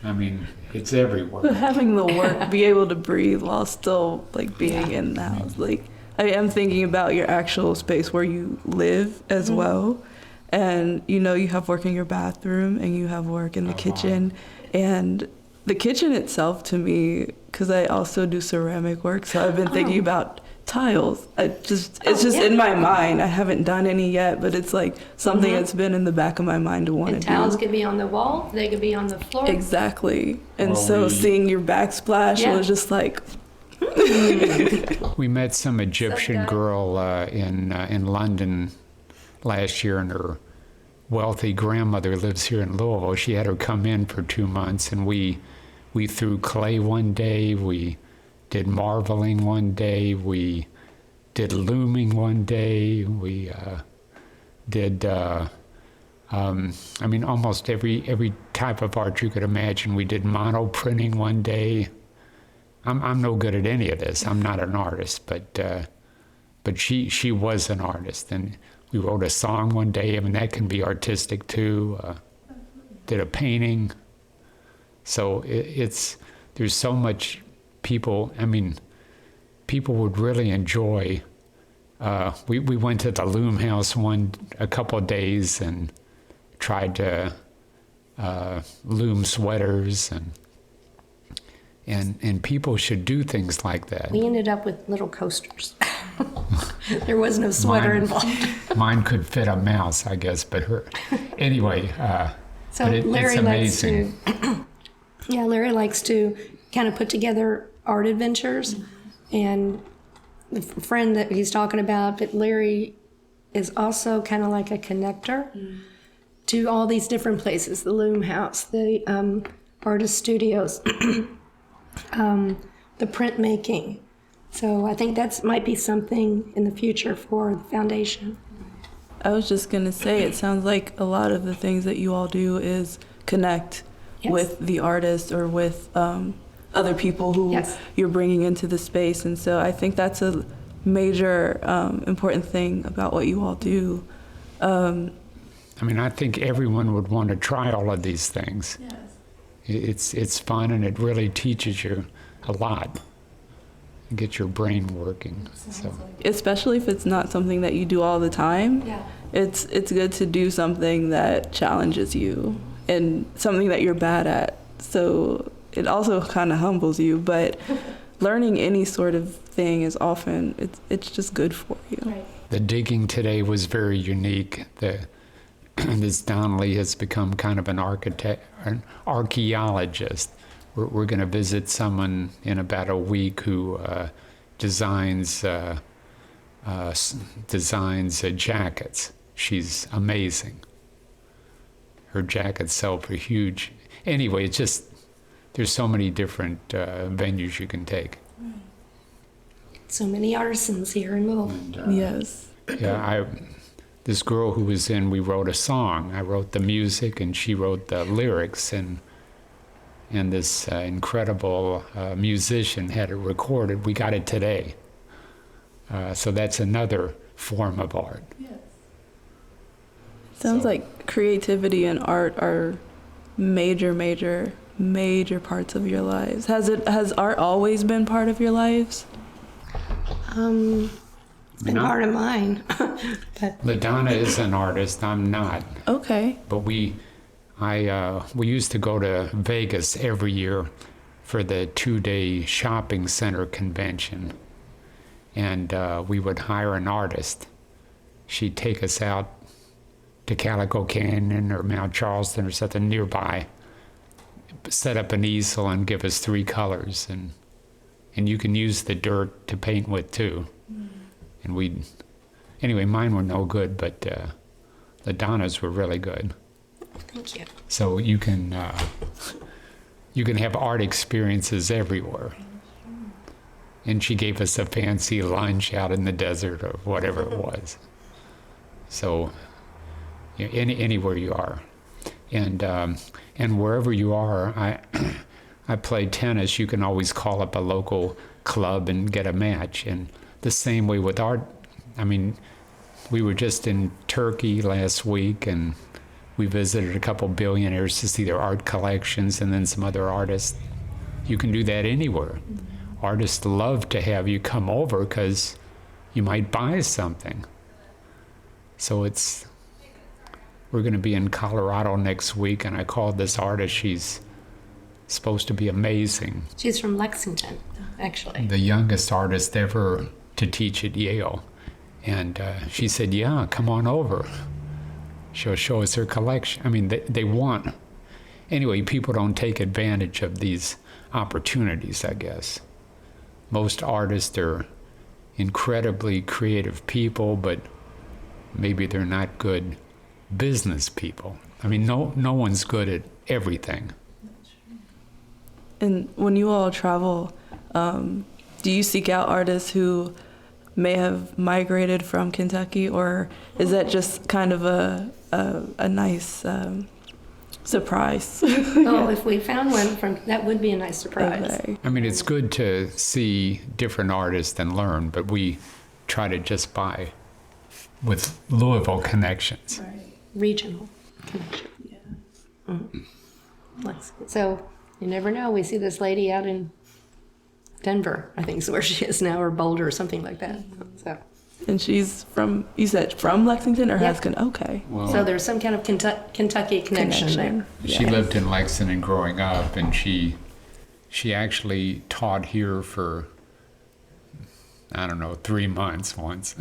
I mean, it's everywhere. But having the work be able to breathe while still like being in the house. Like I am thinking about your actual space where you live as well. And you have work in your bathroom, and you have work in the kitchen. And the kitchen itself, to me, because I also do ceramic work, so I've been thinking about tiles. It's just in my mind. I haven't done any yet, but it's like something that's been in the back of my mind to want to do. Tiles could be on the wall, they could be on the floor. Exactly. And seeing your backsplash was just like... We met some Egyptian girl in London last year, and her wealthy grandmother lives here in Louisville. She had her come in for 2 months, and we threw clay one day, we did marbling one day, we did looming one day, we did almost every type of art you could imagine. We did mono printing one day. I'm no good at any of this. I'm not an artist, but she was an artist, and we wrote a song one day. I mean, that can be artistic too. Did a painting. So there's so much people. I mean, people would really enjoy. We went to the loom house a couple of days and tried to loom sweaters, and people should do things like that. We ended up with little coasters. There was no sweater involved. Mine could fit a mouse, I guess, but anyway. So but Larry it's amazing. Larry likes to kind of put together art adventures, and the friend that he's talking about, but Larry is also kind of like a connector to all these different places, the loom house, the artist studios, the printmaking. So I think that might be something in the future for the foundation. I was just going to say, it sounds like a lot of the things that you all do is connect with the artist or with other people who you're bringing into the space. And so I think that's a major important thing about what you all do. I I mean, I think everyone would want to try all of these things. It's fun, and it really teaches you a lot. Get your brain working. So Especially if it's not something that you do all the time. Yeah. It's good to do something that challenges you and something that you're bad at. So it also kind of humbles you, but learning any sort of thing is often it's just good for you. Right. the digging today was very unique. This Donnelly has become kind of an archaeologist. We're going to visit someone in about a week who designs jackets. She's amazing. Her jackets sell for huge. Anyway, it's just there's so many different venues you can take. So many artisans here in Louisville. Yes. Yeah, this girl who was in, we wrote a song. I wrote the music and she wrote the lyrics, and this incredible musician had it recorded. We got it today. So that's another form of art. Yes. Sounds like creativity and art are major parts of your lives. Has art always been part of your lives? It's been part of mine. But Ladonna is an artist. I'm not. Okay. But we used to go to Vegas every year for the 2-day shopping center convention, and we would hire an artist. She'd take us out to Calico Canyon or Mount Charleston or something nearby, set up an easel and give us 3 colors, and you can use the dirt to paint with too. And anyway, mine were no good, but Ladonna's were really good. thank you. So you can have art experiences everywhere. And she gave us a fancy lunch out in the desert or whatever it was. So anywhere you are, and wherever you are, I play tennis. You can always call up a local club and get a match. And the same way with art. I mean, we were just in Turkey last week, and we visited a couple billionaires to see their art collections, and then some other artists. You can do that anywhere. Mm-hmm. Artists love to have you come over because you might buy something. So we're going to be in Colorado next week, and I called this artist. She's supposed to be amazing. She's from Lexington, actually. The youngest artist ever to teach at Yale. And she said, yeah, come on over. She'll show us her collection. I mean, they want. Anyway, people don't take advantage of these opportunities, I guess. Most artists are incredibly creative people, but maybe they're not good business people. I mean, no one's good at everything. And when you all travel, do you seek out artists who may have migrated from Kentucky, or is that just kind of a nice surprise? Oh, if we found one that would be a nice surprise. Okay. I mean, it's good to see different artists and learn, but we try to just buy with Louisville connections. Right. Regional connection. Yeah. Mm-hmm. So you never know. We see this lady out in Denver, I think is where she is now, or Boulder or something like that. So. And she's you said from Lexington or Yep. Haskin? Okay. Well, So there's some kind of Kentucky connection there. she Yes. lived in Lexington growing up, and she actually taught here for, 3 months once.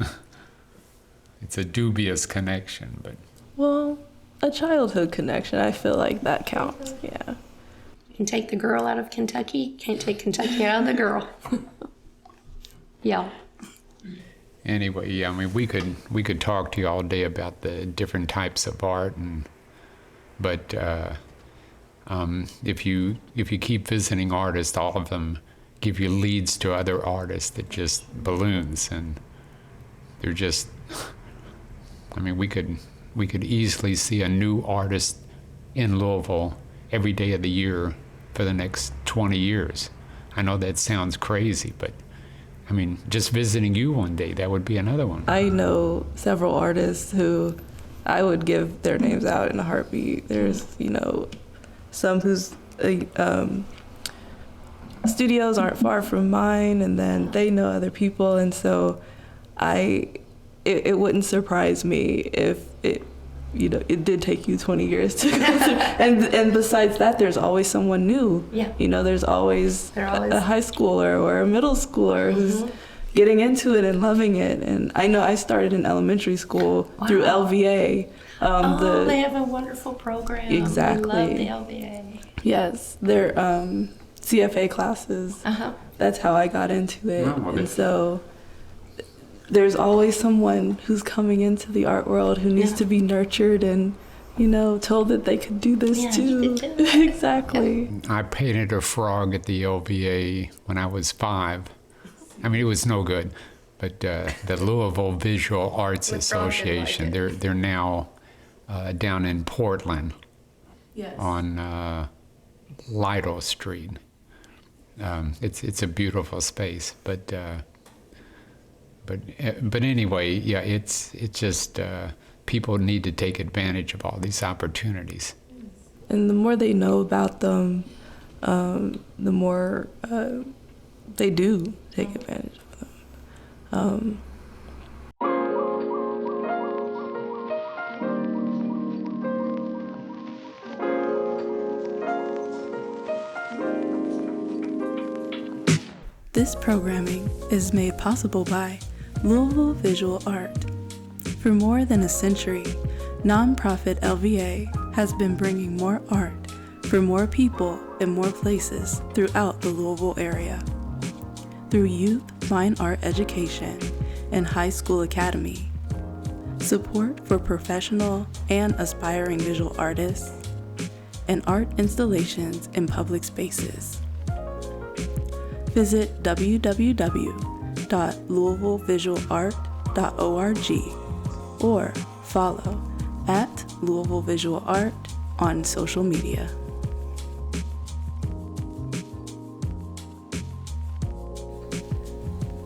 It's a dubious connection, but. Well, a childhood connection, I feel like that counts. Yeah. You can take the girl out of Kentucky, can't take Kentucky out of the girl. Yeah. Anyway, yeah, I mean, we could talk to you all day about the different types of art, but if you keep visiting artists, all of them give you leads to other artists that just balloons, and they're just. I mean, we could easily see a new artist in Louisville every day of the year for the next 20 years. I know that sounds crazy, but I mean, just visiting you one day, that would be another one. I know several artists who I would give their names out in a heartbeat. There's, some whose studios aren't far from mine, and then they know other people, and so it wouldn't surprise me if it did take you 20 years to go through. And besides that, there's always someone new. Yeah. There's always a high schooler or a middle schooler who's getting into it and loving it. And I know I started in elementary school through LVA. They have a wonderful program. Exactly. I love the LVA. Yes, they're CFA classes. That's how I got into it. And so there's always someone who's coming into the art world who needs to be nurtured and, told that they could do this too. Exactly. I painted a frog at the LVA when I was 5. I mean, it was no good, but the Louisville Visual Arts Association, they're now down in Portland on Lytle Street. It's a beautiful space, but anyway, yeah, it's just people need to take advantage of all these opportunities. And the more they know about them, the more they do take advantage of them. This programming is made possible by Louisville Visual Art. For more than a century, nonprofit LVA has been bringing more art for more people in more places throughout the Louisville area. Through youth fine art education and high school academy, support for professional and aspiring visual artists, and art installations in public spaces. Visit www.louisvillevisualart.org or follow at Louisville Visual Art on social media.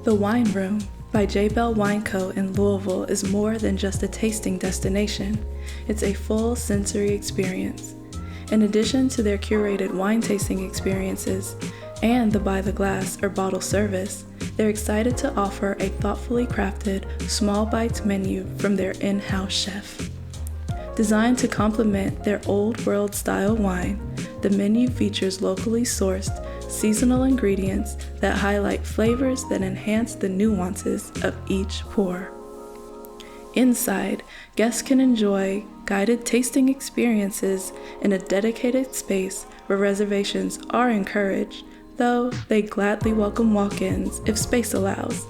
The Wine Room by JBell Wine Co. in Louisville is more than just a tasting destination. It's a full sensory experience. In addition to their curated wine tasting experiences and the by the glass or bottle service, they're excited to offer a thoughtfully crafted small bites menu from their in-house chef. Designed to complement their old world style wine, the menu features locally sourced seasonal ingredients that highlight flavors that enhance the nuances of each pour. Inside, guests can enjoy guided tasting experiences in a dedicated space where reservations are encouraged, though they gladly welcome walk-ins if space allows.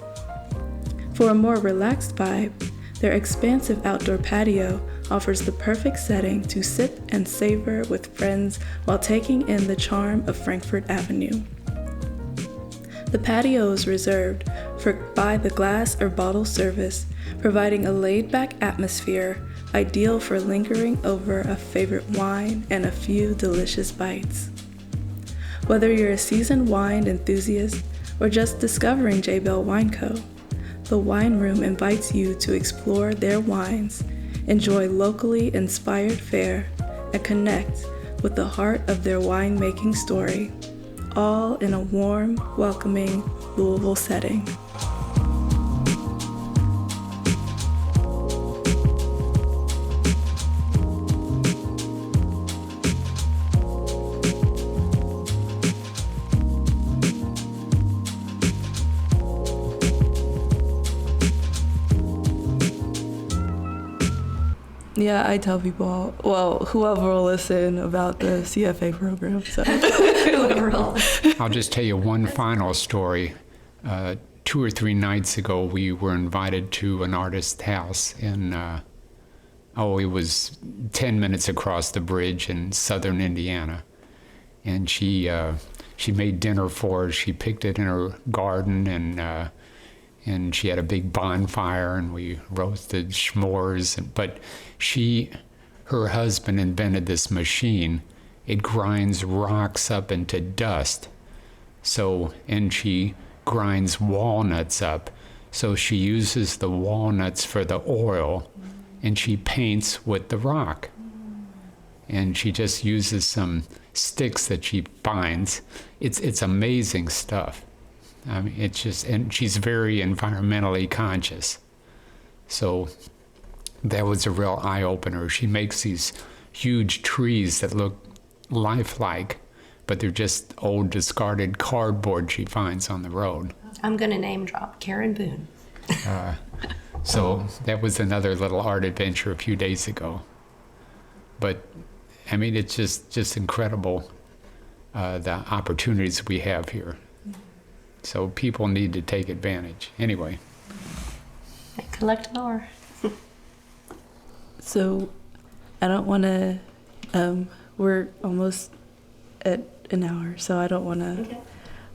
For a more relaxed vibe, their expansive outdoor patio offers the perfect setting to sip and savor with friends while taking in the charm of Frankfort Avenue. The patio is reserved for by the glass or bottle service, providing a laid-back atmosphere ideal for lingering over a favorite wine and a few delicious bites. Whether you're a seasoned wine enthusiast or just discovering JBell Wine Co., the Wine Room invites you to explore their wines, enjoy locally inspired fare, and connect with the heart of their winemaking story, all in a warm, welcoming Louisville setting. Yeah, I tell people, whoever will listen about the CFA program. So. I'll just tell you one final story. 2 or 3 nights ago, we were invited to an artist's house in, it was 10 minutes across the bridge in southern Indiana. And she made dinner for us. She picked it in her garden, and she had a big bonfire, and we roasted s'mores. But her husband invented this machine. It grinds rocks up into dust. And she grinds walnuts up. So she uses the walnuts for the oil, and she paints with the rock. And she just uses some sticks that she finds. It's amazing stuff. I mean, it's just, and she's very environmentally conscious. So that was a real eye-opener. She makes these huge trees that look lifelike, but they're just old discarded cardboard she finds on the road. I'm going to name drop Karen Boone. So that was another little art adventure a few days ago. But I mean, it's just incredible, the opportunities we have here. So people need to take advantage. Anyway. Collect more. So I don't want to, we're almost at an hour, so I don't want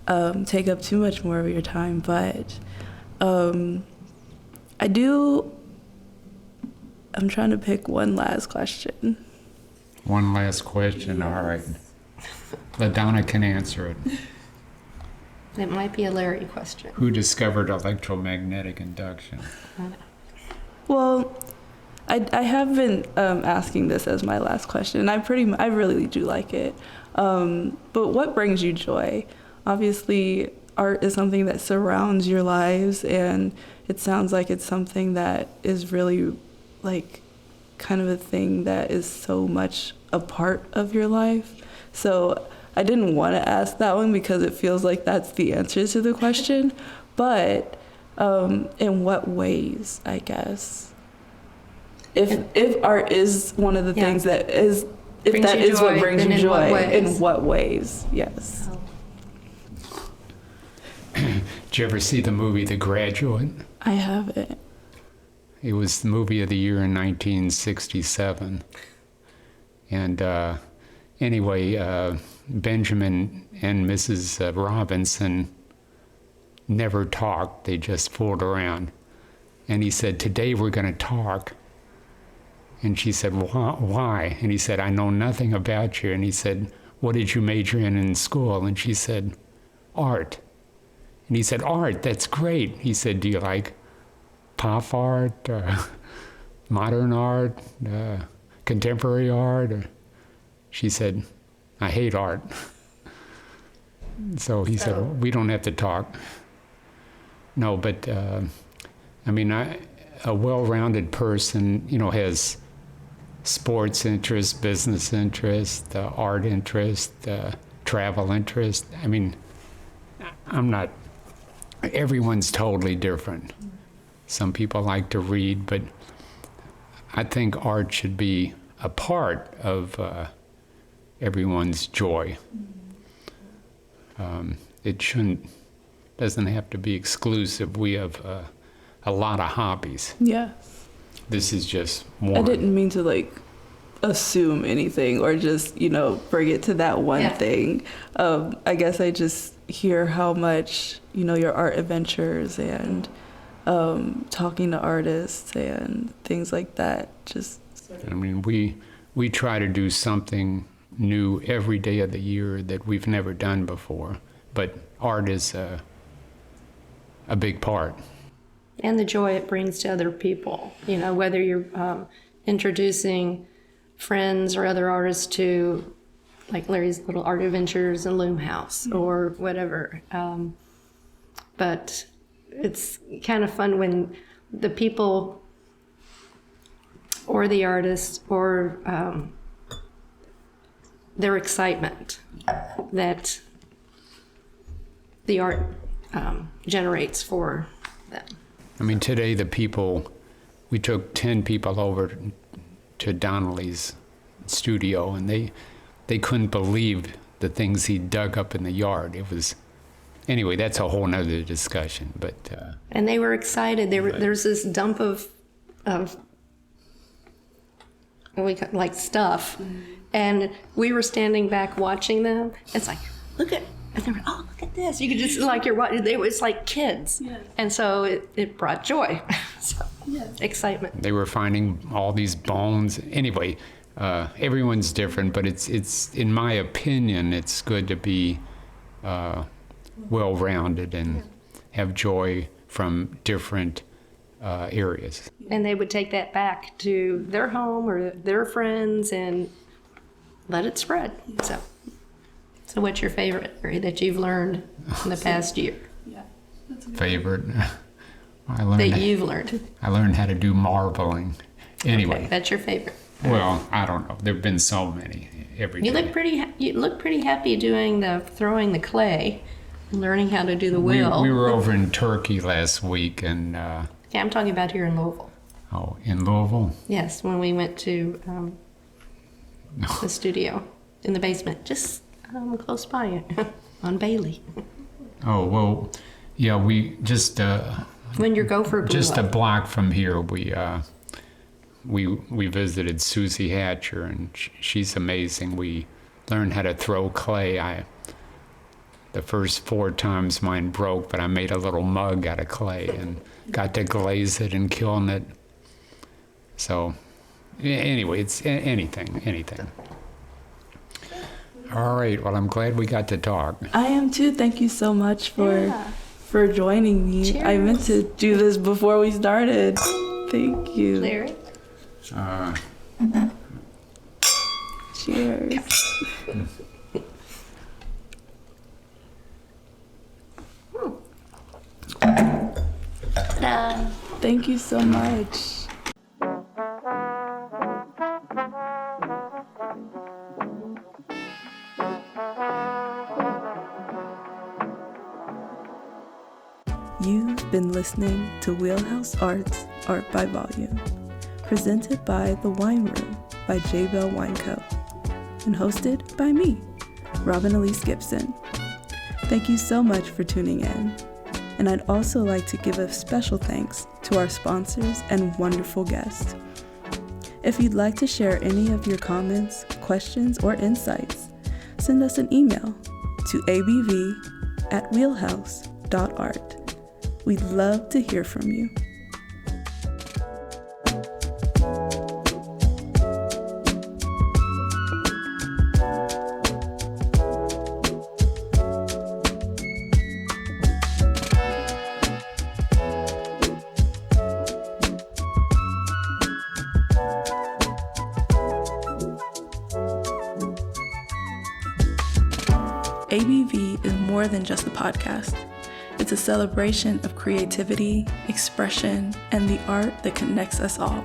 to take up too much more of your time, but I'm trying to pick one last question. One last question, yes. All right. LaDonna can answer it. It might be a Larry question. Who discovered electromagnetic induction? Well, I have been asking this as my last question. I really do like it. But what brings you joy? Obviously, art is something that surrounds your lives, and it sounds like it's something that is really like kind of a thing that is so much a part of your life. So I didn't want to ask that one because it feels like that's the answer to the question. But in what ways, I guess? If art is one of the things that is, if that is what brings you joy, in what ways? Yes. Did you ever see the movie The Graduate? I haven't. It was the movie of the year in 1967. And anyway, Benjamin and Mrs. Robinson never talked. They just fooled around. And he said, "Today we're going to talk." And she said, "Why?" And he said, "I know nothing about you." And he said, "What did you major in school?" And she said, "Art." And he said, "Art, that's great." He said, "Do you like pop art, modern art, contemporary art?" She said, "I hate art." So he said, "We don't have to talk." No, but I mean, a well-rounded person, has sports interest, business interest, art interest, travel interest. I mean, everyone's totally different. Some people like to read, but I think art should be a part of everyone's joy. It doesn't have to be exclusive. We have a lot of hobbies. Yes. This is just one. I didn't mean to assume anything or just, bring it to that one thing. I guess I just hear how much, your art adventures and talking to artists and things like that. I mean, we try to do something new every day of the year that we've never done before, but art is a big part. And the joy it brings to other people, whether you're introducing friends or other artists to like Larry's little art adventures in Wheelhouse or whatever. But it's kind of fun when the people or the artist or their excitement that the art generates for them. I mean, today we took 10 people over to Donnelly's studio, and they couldn't believe the things he dug up in the yard. It was, anyway, that's a whole nother discussion, but. And they were excited. There's this dump of stuff, and we were standing back watching them. It's like, look at this. You could just, it was like kids. Yes. And so it brought joy. So, yes. Excitement. They were finding all these bones. Anyway, everyone's different, but it's in my opinion, it's good to be well-rounded and have joy from different areas. And they would take that back to their home or their friends and let it spread. So what's your favorite area that you've learned in the past year? Favorite? I You've learned. I learned how to do marbling. Anyway. Okay, that's your favorite. Well, I don't know. There've been so many every day. You look pretty happy doing throwing the clay, learning how to do the wheel. We were over in Turkey last week, and Yeah, I'm talking about here in Louisville. oh, in Louisville. Yes, when we went to the studio in the basement, just close by on Bailey. Oh well, yeah. We just When your gopher blew just a up. block from here. We visited Susie Hatcher, and she's amazing. We learned how to throw clay. The first 4 times mine broke, but I made a little mug out of clay and got to glaze it and kiln it. So anyway, it's anything. All right, well, I'm glad we got to talk. I am too. Thank you so much for joining me. Cheers. I meant to do this before we started. Thank you. Larry? Cheers. Ta-da. Thank you so much. You've been listening to Wheelhouse Arts Art by Volume, presented by The Wine Room by JBell Wine Co. and hosted by me, Robin Elise Gibson. Thank you so much for tuning in. And I'd also like to give a special thanks to our sponsors and wonderful guests. If you'd like to share any of your comments, questions, or insights, send us an email to abv@wheelhouse.art. We'd love to hear from you. ABV is more than just a podcast. It's a celebration of creativity, expression, and the art that connects us all.